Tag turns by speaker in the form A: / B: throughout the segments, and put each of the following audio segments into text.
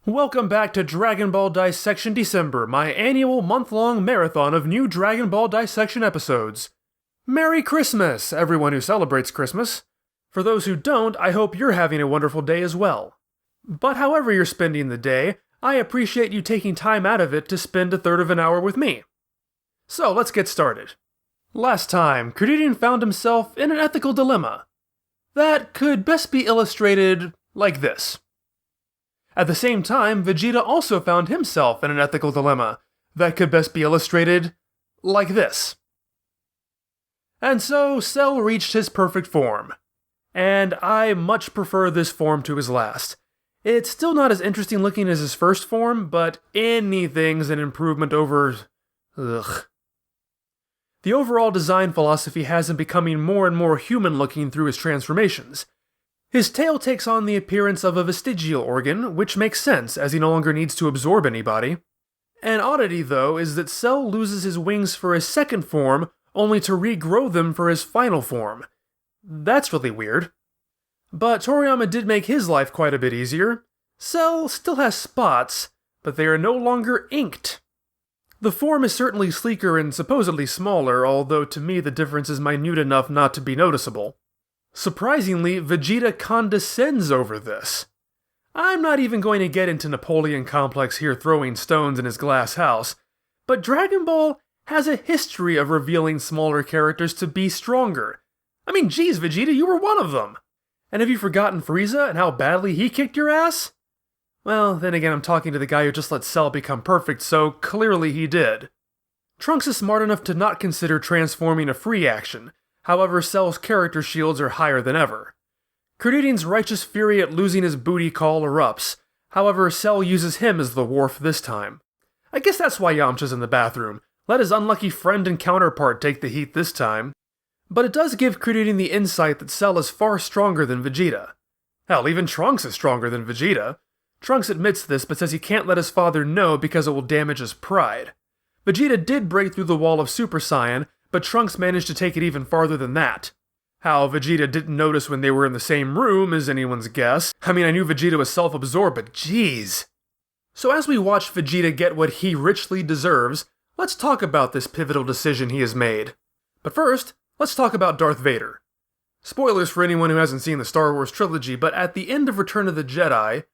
A: Welcome back to Dragon Ball Dissection December, my annual month-long marathon of new Dragon Ball Dissection episodes. Merry Christmas, everyone who celebrates Christmas. For those who don't, I hope you're having a wonderful day as well. But however you're spending the day, I appreciate you taking time out of it to spend a third of an hour with me. So let's get started. Last time, Krillin found himself in an ethical dilemma. That could best be illustrated like this. At the same time, Vegeta also found himself in an ethical dilemma that could best be illustrated like this. And so, Cell reached his perfect form. And I much prefer this form to his last. It's still not as interesting looking as his first form, but anything's an improvement over... ugh. The overall design philosophy has him becoming more and more human looking through his transformations. His tail takes on the appearance of a vestigial organ, which makes sense as he no longer needs to absorb anybody. An oddity, though, is that Cell loses his wings for his second form, only to regrow them for his final form. That's really weird. But Toriyama did make his life quite a bit easier. Cell still has spots, but they are no longer inked. The form is certainly sleeker and supposedly smaller, although to me the difference is minute enough not to be noticeable. Surprisingly, Vegeta condescends over this. I'm not even going to get into Napoleon Complex here throwing stones in his glass house, but Dragon Ball has a history of revealing smaller characters to be stronger. I mean, geez, Vegeta, you were one of them! And have you forgotten Frieza and how badly he kicked your ass? Well, then again, I'm talking to the guy who just let Cell become perfect, so clearly he did. Trunks is smart enough to not consider transforming a free action. However, Cell's character shields are higher than ever. Krillin's righteous fury at losing his booty call erupts. However, Cell uses him as the wharf this time. I guess that's why Yamcha's in the bathroom. Let his unlucky friend and counterpart take the heat this time. But it does give Krillin the insight that Cell is far stronger than Vegeta. Hell, even Trunks is stronger than Vegeta. Trunks admits this but says he can't let his father know because it will damage his pride. Vegeta did break through the wall of Super Saiyan, but Trunks managed to take it even farther than that. How Vegeta didn't notice when they were in the same room is anyone's guess. I mean, I knew Vegeta was self-absorbed, but jeez. So as we watch Vegeta get what he richly deserves, let's talk about this pivotal decision he has made. But first, let's talk about Darth Vader. Spoilers for anyone who hasn't seen the Star Wars trilogy, but at the end of Return of the Jedi,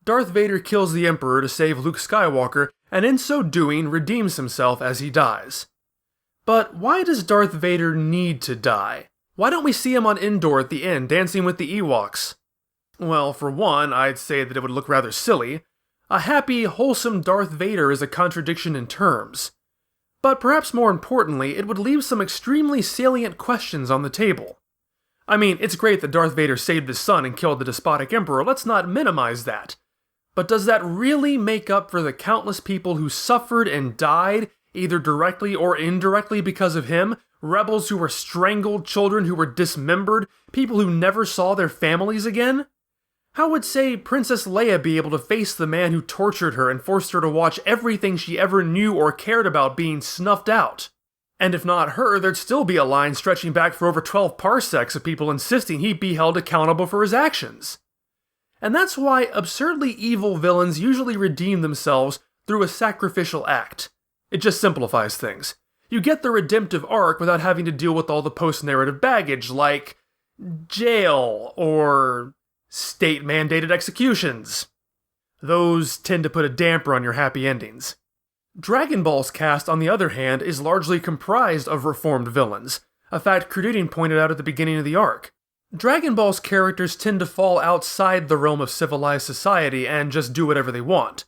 A: Darth Vader kills the Emperor to save Luke Skywalker, and in so doing redeems himself as he dies. But why does Darth Vader need to die? Why don't we see him on Endor at the end, dancing with the Ewoks? Well, for one, I'd say that it would look rather silly. A happy, wholesome Darth Vader is a contradiction in terms. But perhaps more importantly, it would leave some extremely salient questions on the table. I mean, it's great that Darth Vader saved his son and killed the despotic Emperor, let's not minimize that. But does that really make up for the countless people who suffered and died, either directly or indirectly because of him? Rebels who were strangled, children who were dismembered, people who never saw their families again? How would, say, Princess Leia be able to face the man who tortured her and forced her to watch everything she ever knew or cared about being snuffed out? And if not her, there'd still be a line stretching back for over 12 parsecs of people insisting he be held accountable for his actions. And that's why absurdly evil villains usually redeem themselves through a sacrificial act. It just simplifies things. You get the redemptive arc without having to deal with all the post-narrative baggage like jail or state-mandated executions. Those tend to put a damper on your happy endings. Dragon Ball's cast, on the other hand, is largely comprised of reformed villains, a fact Krillin pointed out at the beginning of the arc. Dragon Ball's characters tend to fall outside the realm of civilized society and just do whatever they want.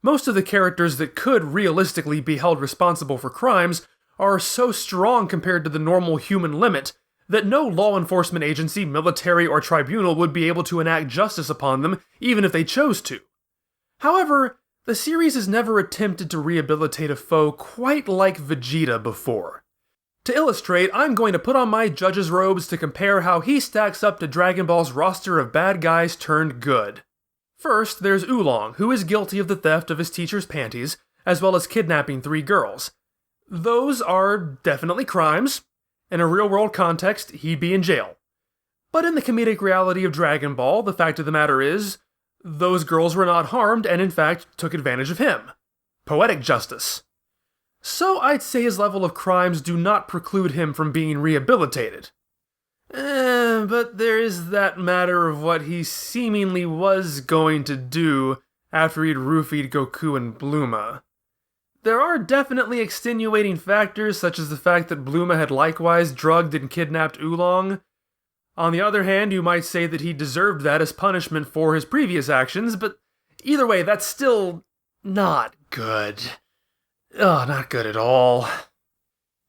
A: Most of the characters that could realistically be held responsible for crimes are so strong compared to the normal human limit that no law enforcement agency, military, or tribunal would be able to enact justice upon them even if they chose to. However, the series has never attempted to rehabilitate a foe quite like Vegeta before. To illustrate, I'm going to put on my judge's robes to compare how he stacks up to Dragon Ball's roster of bad guys turned good. First, there's Oolong, who is guilty of the theft of his teacher's panties, as well as kidnapping 3 girls. Those are definitely crimes. In a real-world context, he'd be in jail. But in the comedic reality of Dragon Ball, the fact of the matter is, those girls were not harmed and in fact took advantage of him. Poetic justice. So I'd say his level of crimes do not preclude him from being rehabilitated. But there is that matter of what he seemingly was going to do after he'd roofied Goku and Bluma. There are definitely extenuating factors, such as the fact that Bluma had likewise drugged and kidnapped Oolong. On the other hand, you might say that he deserved that as punishment for his previous actions, but either way, that's still not good. Not good at all.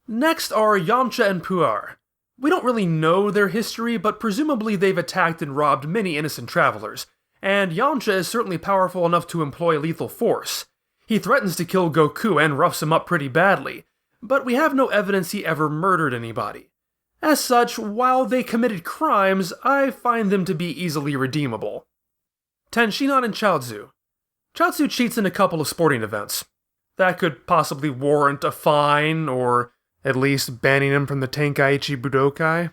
A: Next are Yamcha and Puar. We don't really know their history, but presumably they've attacked and robbed many innocent travelers, and Yamcha is certainly powerful enough to employ lethal force. He threatens to kill Goku and roughs him up pretty badly, but we have no evidence he ever murdered anybody. As such, while they committed crimes, I find them to be easily redeemable. Tenshinhan and Chaozu. Chaozu cheats in a couple of sporting events. That could possibly warrant a fine, or at least banning him from the Tenkaichi Budokai.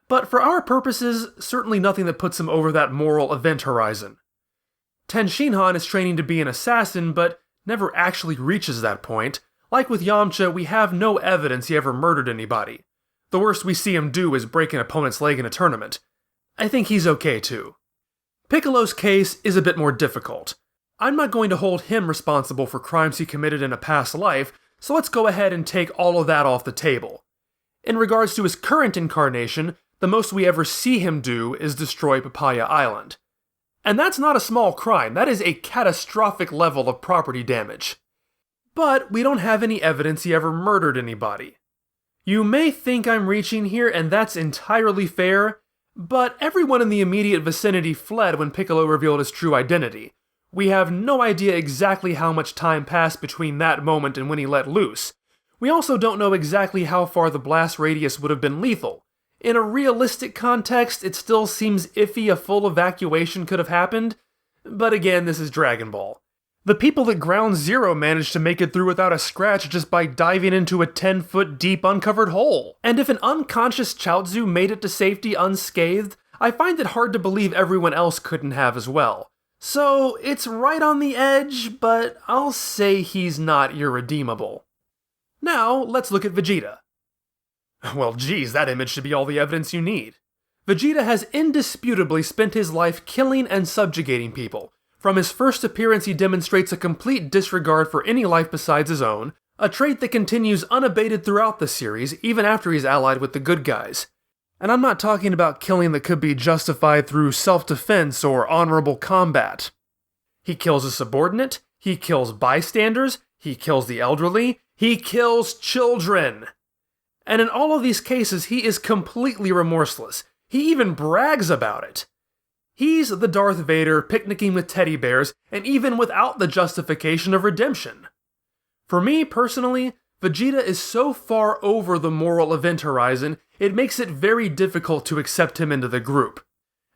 A: But for our purposes, certainly nothing that puts him over that moral event horizon. Tenshinhan is training to be an assassin, but never actually reaches that point. Like with Yamcha, we have no evidence he ever murdered anybody. The worst we see him do is break an opponent's leg in a tournament. I think he's okay too. Piccolo's case is a bit more difficult. I'm not going to hold him responsible for crimes he committed in a past life, so let's go ahead and take all of that off the table. In regards to his current incarnation, the most we ever see him do is destroy Papaya Island. And that's not a small crime, that is a catastrophic level of property damage. But we don't have any evidence he ever murdered anybody. You may think I'm reaching here, and that's entirely fair, but everyone in the immediate vicinity fled when Piccolo revealed his true identity. We have no idea exactly how much time passed between that moment and when he let loose. We also don't know exactly how far the blast radius would have been lethal. In a realistic context, it still seems iffy a full evacuation could have happened, but again, this is Dragon Ball. The people at Ground Zero managed to make it through without a scratch just by diving into a 10-foot deep uncovered hole. And if an unconscious Chaozu made it to safety unscathed, I find it hard to believe everyone else couldn't have as well. So, it's right on the edge, but I'll say he's not irredeemable. Now, let's look at Vegeta. Well, geez, that image should be all the evidence you need. Vegeta has indisputably spent his life killing and subjugating people. From his first appearance, he demonstrates a complete disregard for any life besides his own, a trait that continues unabated throughout the series, even after he's allied with the good guys. And I'm not talking about killing that could be justified through self-defense or honorable combat. He kills a subordinate, he kills bystanders, he kills the elderly, he kills children. And in all of these cases, he is completely remorseless. He even brags about it. He's the Darth Vader picnicking with teddy bears, and even without the justification of redemption. For me, personally, Vegeta is so far over the moral event horizon, it makes it very difficult to accept him into the group.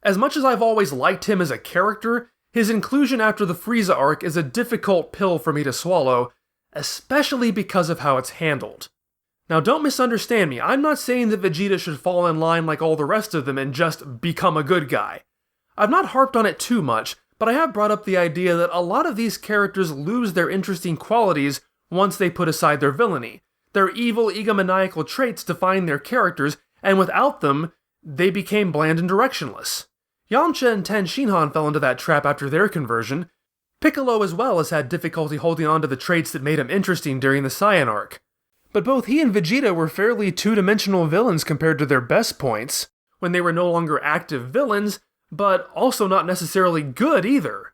A: As much as I've always liked him as a character, his inclusion after the Frieza arc is a difficult pill for me to swallow, especially because of how it's handled. Now don't misunderstand me, I'm not saying that Vegeta should fall in line like all the rest of them and just become a good guy. I've not harped on it too much, but I have brought up the idea that a lot of these characters lose their interesting qualities once they put aside their villainy. Their evil, egomaniacal traits define their characters, and without them, they became bland and directionless. Yamcha and Tenshinhan fell into that trap after their conversion. Piccolo as well has had difficulty holding on to the traits that made him interesting during the Saiyan arc. But both he and Vegeta were fairly two-dimensional villains compared to their best points, when they were no longer active villains, but also not necessarily good either.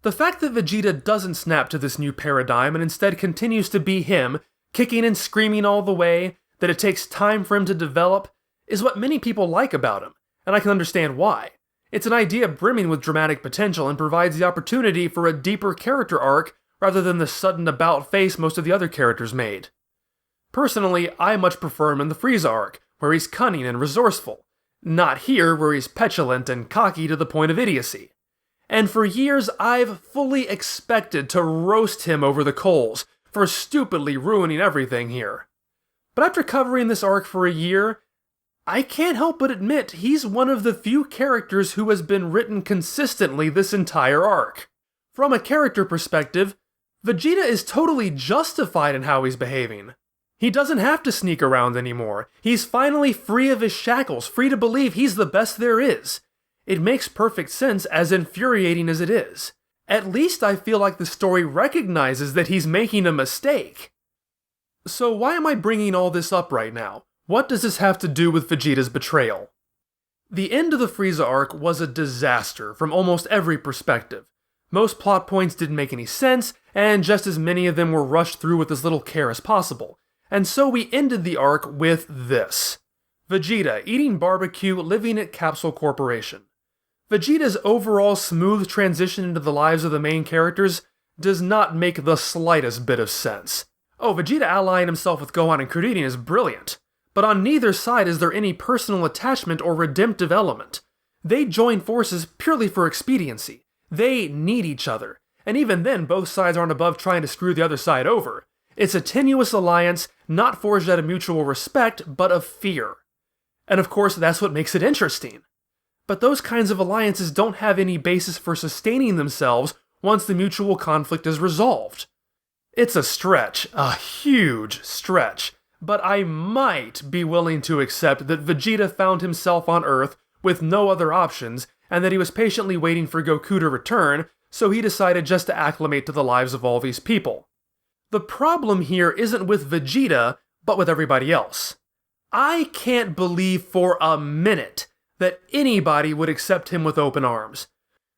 A: The fact that Vegeta doesn't snap to this new paradigm and instead continues to be him, kicking and screaming all the way, that it takes time for him to develop, is what many people like about him, and I can understand why. It's an idea brimming with dramatic potential and provides the opportunity for a deeper character arc rather than the sudden about-face most of the other characters made. Personally, I much prefer him in the Frieza arc, where he's cunning and resourceful, not here where he's petulant and cocky to the point of idiocy. And for years I've fully expected to roast him over the coals for stupidly ruining everything here. But after covering this arc for a year, I can't help but admit he's one of the few characters who has been written consistently this entire arc. From a character perspective, Vegeta is totally justified in how he's behaving. He doesn't have to sneak around anymore. He's finally free of his shackles, free to believe he's the best there is. It makes perfect sense, as infuriating as it is. At least I feel like the story recognizes that he's making a mistake. So why am I bringing all this up right now? What does this have to do with Vegeta's betrayal? The end of the Frieza arc was a disaster from almost every perspective. Most plot points didn't make any sense, and just as many of them were rushed through with as little care as possible. And so we ended the arc with this. Vegeta eating barbecue, living at Capsule Corporation. Vegeta's overall smooth transition into the lives of the main characters does not make the slightest bit of sense. Oh, Vegeta allying himself with Gohan and Krillin is brilliant, but on neither side is there any personal attachment or redemptive element. They join forces purely for expediency. They need each other, and even then both sides aren't above trying to screw the other side over. It's a tenuous alliance, not forged out of mutual respect, but of fear. And of course, that's what makes it interesting. But those kinds of alliances don't have any basis for sustaining themselves once the mutual conflict is resolved. It's a stretch, a huge stretch, but I might be willing to accept that Vegeta found himself on Earth with no other options, and that he was patiently waiting for Goku to return, so he decided just to acclimate to the lives of all these people. The problem here isn't with Vegeta, but with everybody else. I can't believe for a minute that anybody would accept him with open arms.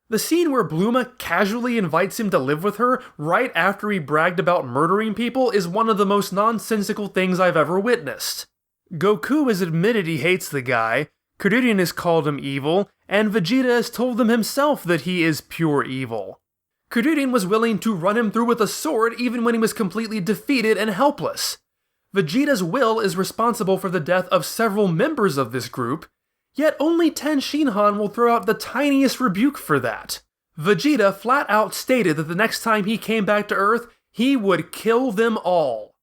A: The scene where Bluma casually invites him to live with her right after he bragged about murdering people is one of the most nonsensical things I've ever witnessed. Goku has admitted he hates the guy, Krillin has called him evil, and Vegeta has told them himself that he is pure evil. Krillin was willing to run him through with a sword even when he was completely defeated and helpless. Vegeta's will is responsible for the death of several members of this group, yet only Ten Shinhan will throw out the tiniest rebuke for that. Vegeta flat out stated that the next time he came back to Earth, he would kill them all.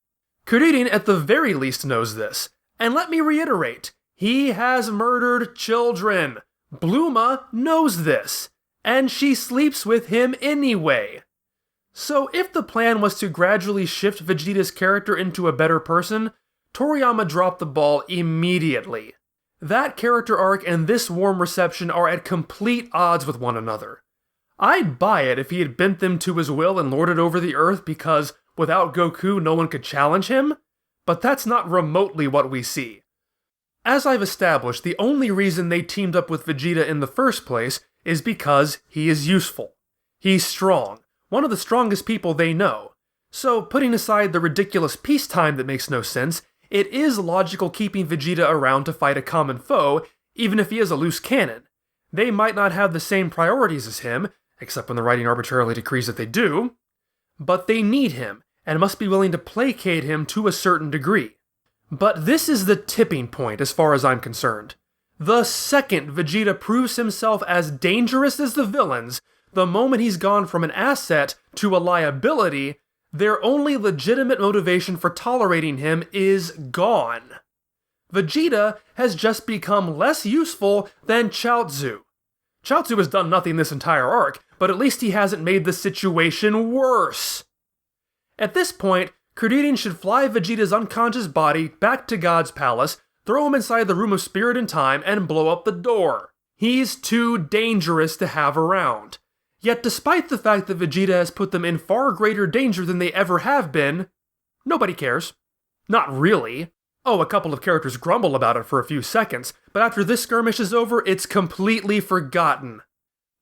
A: Krillin at the very least knows this, and let me reiterate, he has murdered children. Bluma knows this, and she sleeps with him anyway. So if the plan was to gradually shift Vegeta's character into a better person, Toriyama dropped the ball immediately. That character arc and this warm reception are at complete odds with one another. I'd buy it if he had bent them to his will and lorded over the Earth because without Goku no one could challenge him, but that's not remotely what we see. As I've established, the only reason they teamed up with Vegeta in the first place is because he is useful. He's strong, one of the strongest people they know. So, putting aside the ridiculous peacetime that makes no sense, it is logical keeping Vegeta around to fight a common foe, even if he is a loose cannon. They might not have the same priorities as him, except when the writing arbitrarily decrees that they do, but they need him, and must be willing to placate him to a certain degree. But this is the tipping point as far as I'm concerned. The second Vegeta proves himself as dangerous as the villains, the moment he's gone from an asset to a liability, their only legitimate motivation for tolerating him is gone. Vegeta has just become less useful than Chaozu. Chaozu has done nothing this entire arc, but at least he hasn't made the situation worse. At this point, Krillin should fly Vegeta's unconscious body back to God's palace, throw him inside the Room of Spirit and Time, and blow up the door. He's too dangerous to have around. Yet despite the fact that Vegeta has put them in far greater danger than they ever have been, nobody cares. Not really. Oh, a couple of characters grumble about it for a few seconds, but after this skirmish is over, it's completely forgotten.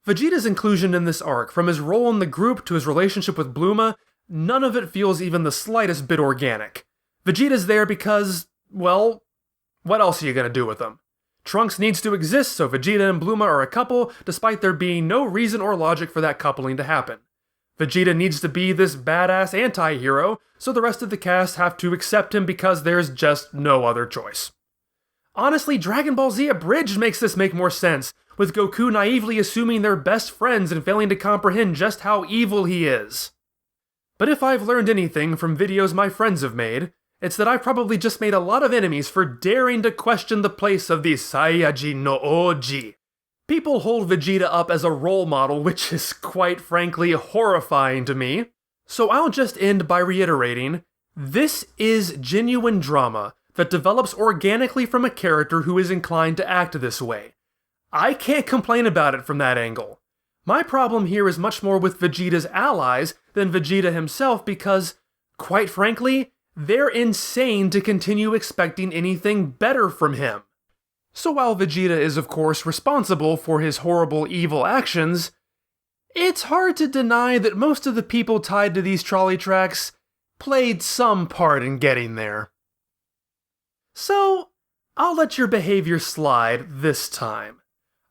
A: Vegeta's inclusion in this arc, from his role in the group to his relationship with Bluma, none of it feels even the slightest bit organic. Vegeta's there because, well, what else are you gonna do with him? Trunks needs to exist, so Vegeta and Bluma are a couple, despite there being no reason or logic for that coupling to happen. Vegeta needs to be this badass anti-hero, so the rest of the cast have to accept him because there's just no other choice. Honestly, Dragon Ball Z Abridged makes this make more sense, with Goku naively assuming they're best friends and failing to comprehend just how evil he is. But if I've learned anything from videos my friends have made, it's that I've probably just made a lot of enemies for daring to question the place of the Saiyajin no Oji. People hold Vegeta up as a role model, which is quite frankly horrifying to me. So I'll just end by reiterating, this is genuine drama that develops organically from a character who is inclined to act this way. I can't complain about it from that angle. My problem here is much more with Vegeta's allies than Vegeta himself because, quite frankly, they're insane to continue expecting anything better from him. So while Vegeta is of course responsible for his horrible evil actions, it's hard to deny that most of the people tied to these trolley tracks played some part in getting there. So, I'll let your behavior slide this time.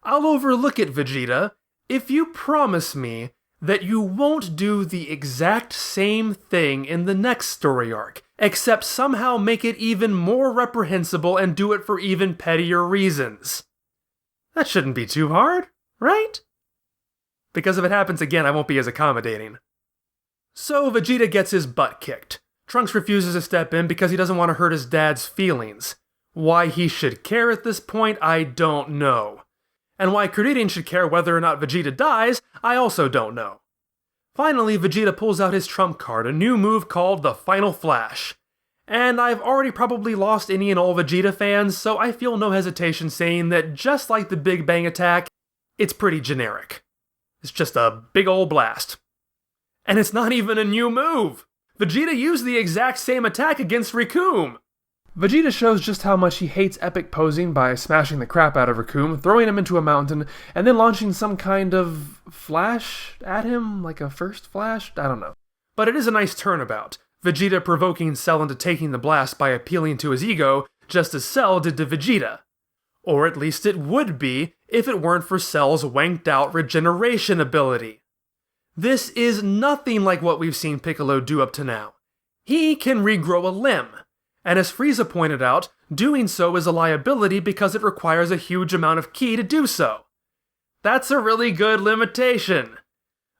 A: I'll overlook it, Vegeta, if you promise me that you won't do the exact same thing in the next story arc, except somehow make it even more reprehensible and do it for even pettier reasons. That shouldn't be too hard, right? Because if it happens again, I won't be as accommodating. So Vegeta gets his butt kicked. Trunks refuses to step in because he doesn't want to hurt his dad's feelings. Why he should care at this point, I don't know. And why Krillin should care whether or not Vegeta dies, I also don't know. Finally, Vegeta pulls out his trump card, a new move called the Final Flash. And I've already probably lost any and all Vegeta fans, so I feel no hesitation saying that just like the Big Bang attack, it's pretty generic. It's just a big ol' blast. And it's not even a new move! Vegeta used the exact same attack against Recoome! Vegeta shows just how much he hates epic posing by smashing the crap out of Recoome, throwing him into a mountain, and then launching some kind of flash at him, like a first flash? I don't know. But it is a nice turnabout, Vegeta provoking Cell into taking the blast by appealing to his ego, just as Cell did to Vegeta. Or at least it would be, if it weren't for Cell's wanked out regeneration ability. This is nothing like what we've seen Piccolo do up to now. He can regrow a limb. And as Frieza pointed out, doing so is a liability because it requires a huge amount of ki to do so. That's a really good limitation.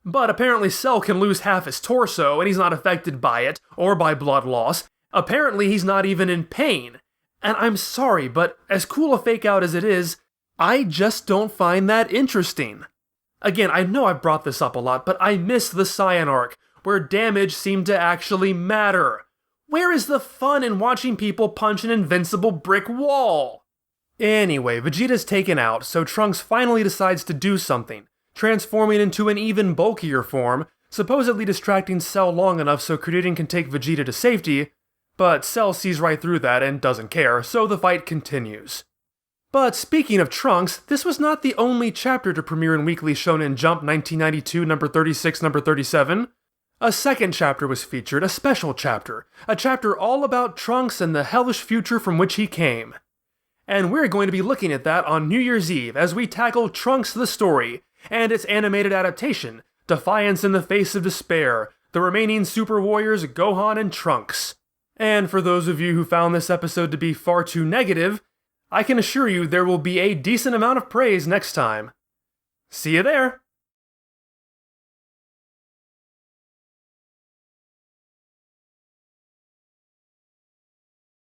A: But apparently Cell can lose half his torso and he's not affected by it, or by blood loss. Apparently he's not even in pain. And I'm sorry, but as cool a fake out as it is, I just don't find that interesting. Again, I know I've brought this up a lot, but I miss the Saiyan arc, where damage seemed to actually matter. Where is the fun in watching people punch an invincible brick wall? Anyway, Vegeta's taken out, so Trunks finally decides to do something, transforming into an even bulkier form, supposedly distracting Cell long enough so Krillin can take Vegeta to safety, but Cell sees right through that and doesn't care, so the fight continues. But speaking of Trunks, this was not the only chapter to premiere in Weekly Shonen Jump 1992, number 36, number 37. A second chapter was featured, a special chapter. A chapter all about Trunks and the hellish future from which he came. And we're going to be looking at that on New Year's Eve as we tackle Trunks the Story, and its animated adaptation, Defiance in the Face of Despair, the remaining Super Warriors Gohan and Trunks. And for those of you who found this episode to be far too negative, I can assure you there will be a decent amount of praise next time. See you there!